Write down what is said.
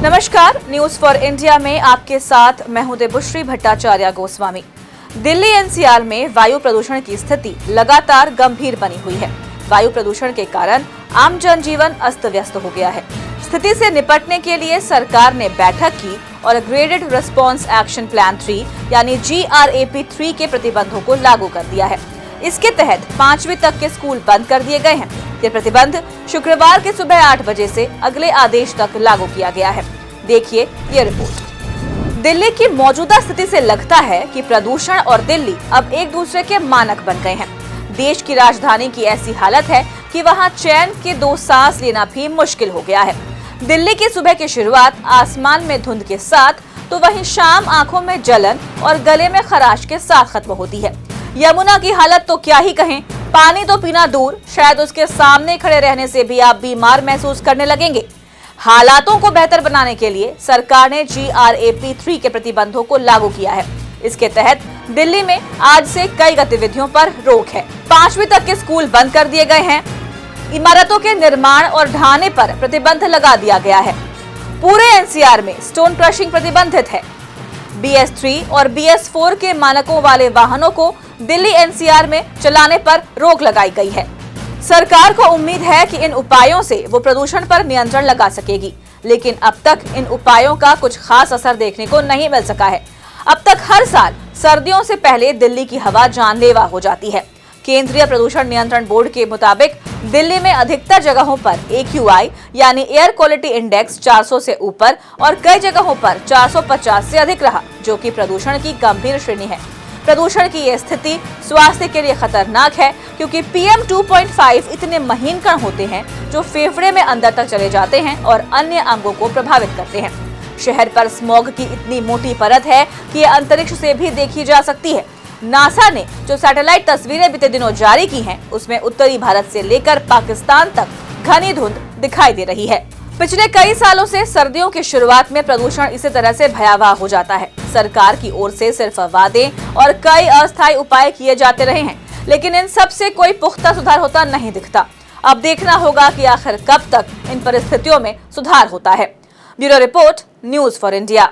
नमस्कार, news for India में आपके साथ मैं हूं देबुश्री भट्टाचार्य गोस्वामी। दिल्ली एनसीआर में वायु प्रदूषण की स्थिति लगातार गंभीर बनी हुई है। वायु प्रदूषण के कारण आम जनजीवन अस्त व्यस्त हो गया है। स्थिति से निपटने के लिए सरकार ने बैठक की और ग्रेडेड रिस्पांस एक्शन प्लान 3 यानी GRAP 3 के प्रतिबंधों को लागू कर दिया है। इसके तहत 5वीं तक के स्कूल बंद कर दिए गए हैं। ये प्रतिबंध शुक्रवार के सुबह 8 बजे से अगले आदेश तक लागू किया गया है। देखिए ये रिपोर्ट। दिल्ली की मौजूदा स्थिति से लगता है कि प्रदूषण और दिल्ली अब एक दूसरे के मानक बन गए हैं। देश की राजधानी की ऐसी हालत है कि वहां चैन के 2 सांस लेना भी मुश्किल हो गया है। दिल्ली की सुबह की शुरुआत आसमान में धुंध के साथ, तो वहीं शाम आंखों में जलन और गले में खराश के साथ खत्म होती है। यमुना की हालत तो क्या ही कहें, पानी तो पीना दूर, शायद उसके सामने खड़े रहने से भी आप बीमार महसूस करने लगेंगे। हालातों को बेहतर बनाने के लिए सरकार ने GRAP 3 के प्रतिबंधों को लागू किया है। इसके तहत दिल्ली में आज से कई गतिविधियों पर रोक है। 5वीं तक के स्कूल बंद कर दिए गए हैं। इमारतों के निर्माण और ढाने पर प्रतिबंध लगा दिया गया है। पूरे एनसीआर में स्टोन क्रशिंग प्रतिबंधित है। BS3 और BS4 के मानकों वाले वाहनों को दिल्ली एनसीआर में चलाने पर रोक लगाई गई है। सरकार को उम्मीद है कि इन उपायों से वो प्रदूषण पर नियंत्रण लगा सकेगी, लेकिन अब तक इन उपायों का कुछ खास असर देखने को नहीं मिल सका है। अब तक हर साल सर्दियों से पहले दिल्ली की हवा जानलेवा हो जाती है। केंद्रीय प्रदूषण नियंत्रण बोर्ड के मुताबिक दिल्ली में अधिकतर जगहों पर AQI यानी एयर क्वालिटी इंडेक्स 400 से ऊपर और कई जगहों पर 450 से अधिक रहा, जो कि प्रदूषण की गंभीर श्रेणी है। प्रदूषण की यह स्थिति स्वास्थ्य के लिए खतरनाक है, क्योंकि PM 2.5 इतने महीन कण होते हैं जो फेफड़े में अंदर तक चले जाते हैं और अन्य अंगों को प्रभावित करते हैं। शहर पर स्मॉग की इतनी मोटी परत है कि यह अंतरिक्ष से भी देखी जा सकती है। नासा ने जो सैटेलाइट तस्वीरें बीते दिनों जारी की हैं, उसमें उत्तरी भारत से लेकर पाकिस्तान तक घनी धुंध दिखाई दे रही है। पिछले कई सालों से सर्दियों की शुरुआत में प्रदूषण इसी तरह से भयावह हो जाता है। सरकार की ओर से सिर्फ वादे और कई अस्थायी उपाय किए जाते रहे हैं, लेकिन इन सब से कोई पुख्ता सुधार होता नहीं दिखता। अब देखना होगा कि आखिर कब तक इन परिस्थितियों में सुधार होता है। Bureau report, news for India.